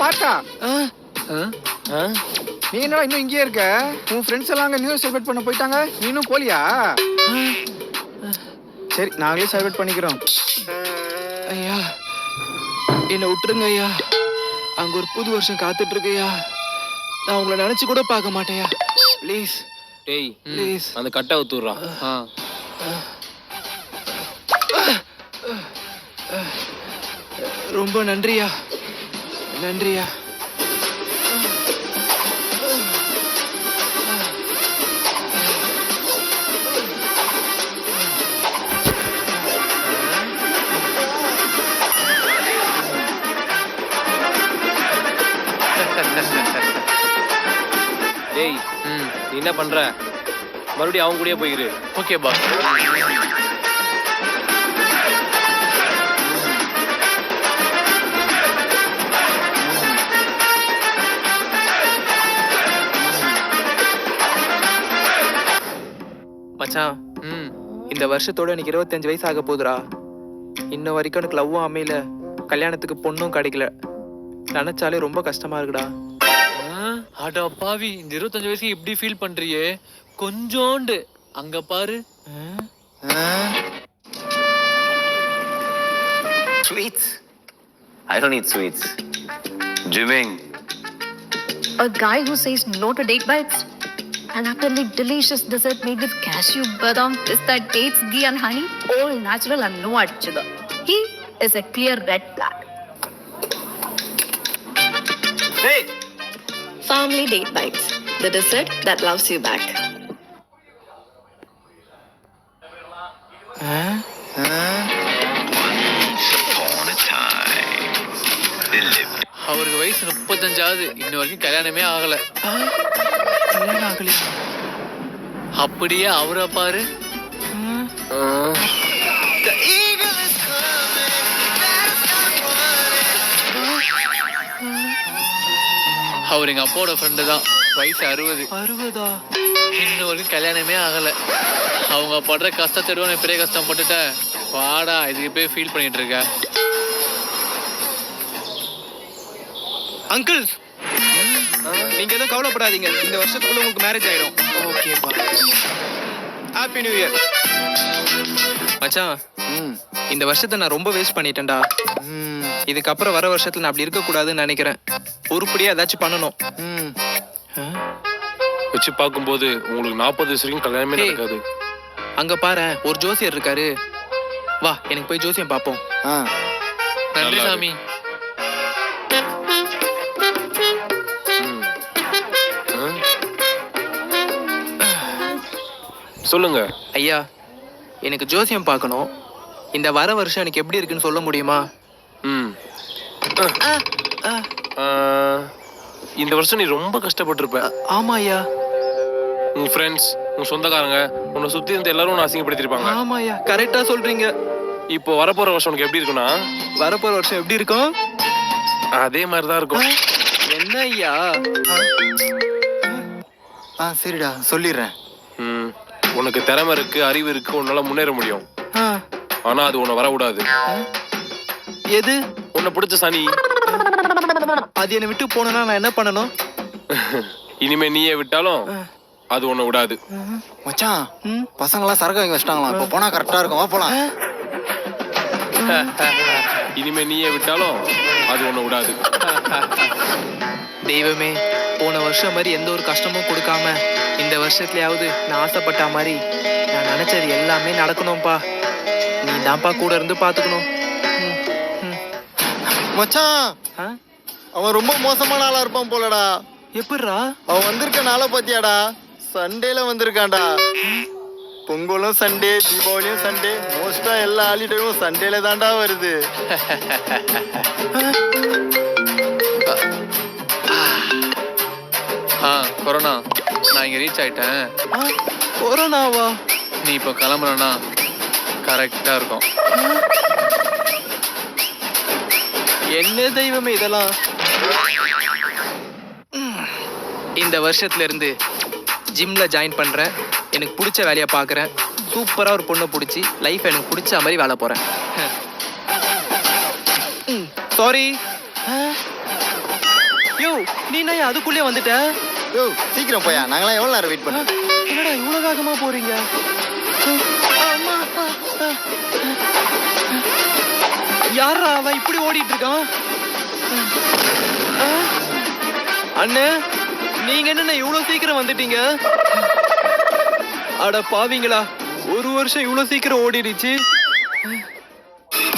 பார்த்தா நீ என்னடா இன்னும் இங்கேயே இருக்க? உன் ஃப்ரெண்ட்ஸ் எல்லாம் அங்க நியூ இயர் செலிப்ரேட் பண்ண போயிட்டாங்க, நீ இன்னும் போலியா? சரி, நாங்களே செலிப்ரேட் பண்ணிக்கிறோம். ஐயா, என்னை விட்டுருங்க ஐயா. அங்க ஒரு புது வருஷம் காத்துட்டு இருக்கையா. நான் உங்களை நினைச்சு கூட பார்க்க மாட்டேயா. ப்ளீஸ். டேய், ப்ளீஸ் அந்த கட்டை ஊத்துறா. ரொம்ப நன்றியா, நன்றியா. டேய், நீ என்ன பண்ற? மறுபடியும் அவங்க கூடயே போயிரு. ஓகேப்பா. மச்சான், இந்த வருஷத்தோட எனக்கு 25 வயசு ஆக போகுதுடா. இன்ன வரைக்கும் எனக்கு லவ்வும் அமையல, கல்யாணத்துக்கு பொண்ணும் கிடைக்கல. நினைச்சாலே ரொம்ப கஷ்டமா இருக்குடா. அடா பாவி, இந்த 25 வயசுக்கு இப்படி ஃபீல் பண்றியே? கொஞ்சோண்டு அங்க பாரு. Sweets? I don't eat sweets. Gymming. A guy who says no to date bites? An utterly delicious dessert made with cashew, badam, pista, dates, ghee and honey, all natural and no added sugar. He is a clear red flag. Hey! Family date bites, the dessert that loves you back. அவருக்கு வயசு 35ஆகுது, இன்ன வரைக்கும் கல்யாணமே ஆகல. கல்யாணம் ஆகலையா? அப்படியே அவரை பாரு. அவர் எங்க அப்பாவோட ஃப்ரெண்டு தான். வயசு 60. 60ஆ? இன்ன வரைக்கும் கல்யாணமே ஆகல. அவங்க படுற கஷ்டத்தோட நான் பெரிய கஷ்டம் பட்டுட்டேன். வாடா, இதுக்கு போய் ஃபீல் பண்ணிட்டு இருக்க. அங்கிள், நீங்க எதுவும் கவலைப்படாதீங்க, இந்த வருஷத்துக்குள்ள உங்களுக்கு மேரேஜ் ஆயிடும். ஓகேப்பா. Happy new year. மச்சான், இந்த வருஷத்தை நான் ரொம்ப வேஸ்ட் பண்ணிட்டேன்டா. இதுக்கப்புறம் வர வருஷத்துல நான் அப்படி இருக்க கூடாதுன்னு நினைக்கிறேன். உருப்படியா ஏதாச்சும் பண்ணணும். வச்சு பார்க்கும்போது உங்களுக்கு 40 வயசு வரைக்கும் கல்யாணமே நடக்காது. அங்க பாரு, ஒரு ஜோசியர் இருக்காரு. வா, எனக்கு போய் ஜோசியம் பார்ப்போம். நன்றி சாமி. சொல்லுங்க ஐயா, எனக்கு ஜோசியம் பார்க்கணும். இந்த வர வருஷம் எனக்கு எப்படி இருக்குன்னு சொல்ல முடியுமா? இந்த வருஷம் நீ ரொம்ப கஷ்டப்பட்டிருப்ப. ஆமா ஐயா. உன் ஃப்ரெண்ட்ஸ், உன் சொந்தக்காரங்க, உன்னை சுத்தி இருந்த எல்லாரும் உன்னை அசிங்கப்படுத்திருப்பாங்க. ஆமா ஐயா, கரெக்டா சொல்றீங்க. இப்போ வரப்போற வருஷம் உனக்கு எப்படி இருக்குன்னா, வரப்போற வருஷம் எப்படி இருக்கும்? அதே மாதிரிதான் இருக்கும். என்ன ஐயா? சரிடா, சொல்லிடுறேன். உனக்கு திறமை இருக்கு, அறிவு இருக்கு, உன்னால முன்னேற முடியும். ஆனா அது உன்னை வரக்கூடாது. எது? உன்னை பிடிச்ச சனி. அது என்னை விட்டு போனா நான் என்ன பண்ணணும்? இனிமே நீயே விட்டாலும் அது உன்னை விடாது. மச்சான், பசங்களாம் சரக்கு வாங்கி வச்சிட்டாங்களாம், இப்போ போனா கரெக்டா இருக்கும். வா போலாம். இனிமே நீயே விட்டாலும் அது உன்னை விடாது. தெய்வமே, போன வருஷம் மாதிரி எந்த ஒரு கஷ்டமும் கொடுக்காம இந்த வருஷத்துலயாவது நான் ஆசைப்பட்ட மாதிரி நான் நினைச்சது எல்லாமே நடக்கணும்பா. நீ தான்ப்பா கூட இருந்து பாத்துக்கணும். மச்சான், அவன் ரொம்ப மோசமான ஆளா இருப்பான் போலடா. எப்படிரா? அவன் வந்திருக்க நாளை பாத்தியாடா? சண்டேல வந்திருக்கான்டா. பொங்கலும் சண்டே, தீபாவளியும் சண்டே, மோஸ்டா எல்லா ஹாலிடேவும் சண்டேல தாண்டா வருது. கொரோனா, நான் இங்க ரீச் ஆயிட்டேன். கொரோனாவா? நீ இப்போ கிளம்புறனா கரெக்டா இருக்கும். என்ன தெய்வமே இதெல்லாம்? இந்த வருஷத்துல இருந்து ஜிம்ல ஜாயின் பண்றேன். எனக்கு பிடிச்ச வேலையை பார்க்குறேன். சூப்பரா ஒரு பொண்ணை பிடிச்சி லைஃப் எனக்கு பிடிச்ச மாதிரி வாழ போறேன். சாரி. யோ, நீ நான் அதுக்குள்ளே வந்துட்ட? யோ சீக்கிரம் போயா, நாங்களாம் எவ்வளவு நேரம் வெயிட் பண்றோம்? என்னடா இவ்வளவு வேகமா போறீங்க? யாரா அவன் இப்படி ஓடிட்டு இருக்கான்? அண்ணே, நீங்க என்ன இவ்வளவு சீக்கிரம் வந்துட்டீங்க? அட பாவீங்களா, ஒரு வருஷம் இவ்வளவு சீக்கிரம் ஓடிடுச்சு.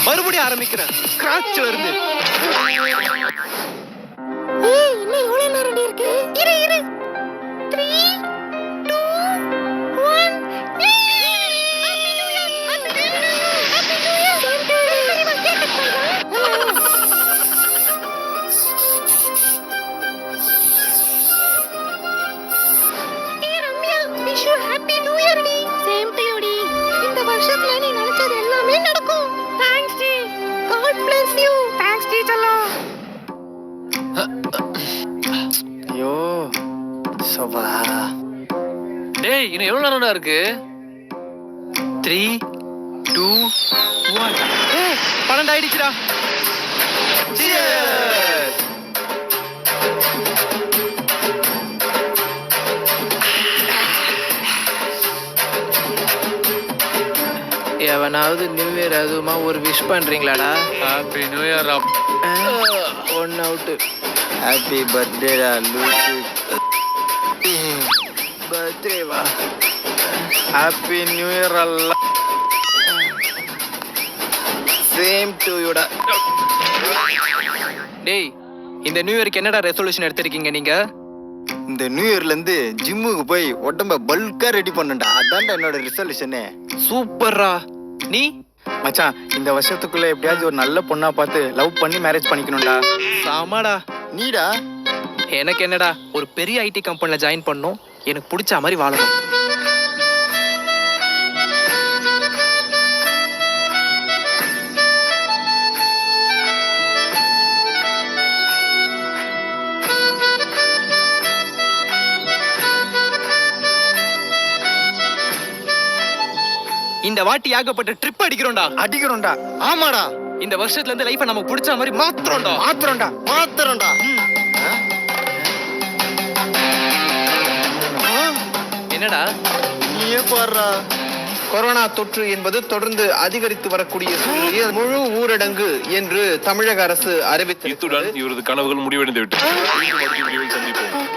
மறுபடியும் ஆரம்பிக்கிறேன் ஸ்கிராட்ச்ல இருந்து. இன்னும் எவ்வளவு நேரம் இருக்கு? இரு 3 2 1 Happy New Year டி. Same to you டி. இந்த வருஷத்துல நீ நினைச்சது எல்லாமே நடக்கும். Thanks டி. God bless you. Thanks டி செல்லம். ஐயோ சோபா. டேய், இன்னும் எவ்வளவு நேரம்டா இருக்கு? 3 2 1. 12 ஆயிடுச்சுடா. எவனாவது நியூ இயர் அதுமா ஒரு விஷ் பண்றீங்களாடா? Happy new year. One out. Happy பர்த்டேடா லூசு. பர்த்டேவா? ஹாப்பி நியூ இயர் அல்ல. சேம் டு யூடா. டேய், இந்த நியூ இயருக்கு என்னடா ரெசல்யூஷன் எடுத்திருக்கீங்க நீங்க? இந்த நியூ இயர்ல இருந்து ஜிம்முக்கு போய் உடம்ப பல்கா ரெடி பண்ணண்டா. அதான்டா என்னோட ரிசல்யூஷனே. சூப்பர்ரா. நீ? மச்சான், இந்த வருஷத்துக்குள்ள எப்படியாச்சும் ஒரு நல்ல பொண்ணா பார்த்து லவ் பண்ணி மேரேஜ் பண்ணிக்கணும்டா. சாமாடா. நீடா? எனக்கு என்னடா, ஒரு பெரிய ஐடி கம்பெனில ஜாயின் பண்ணணும், எனக்கு பிடிச்ச மாதிரி வாழணும். இந்த வாட்டி ஏகப்பட்ட ட்ரிப் அடிக்கிறோம்டா. அடிக்கிறோம்டா. ஆமாடா. இந்த வருஷத்துல இருந்து லைஃபை நமக்கு பிடிச்ச மாதிரி மாத்துறோம்டா. மாத்திரம்டா. என்னடா? நீயே பாடுறா. கொரோனா தொற்று என்பது தொடர்ந்து அதிகரித்து வரக்கூடிய சூழ்நிலையில் முழு ஊரடங்கு என்று தமிழக அரசு அறிவித்து இத்துடன் இவரது கனவுகள் முடிவடைந்து விட்டது. மீண்டும் அடுத்த வீடியோவில் சந்திப்போம்.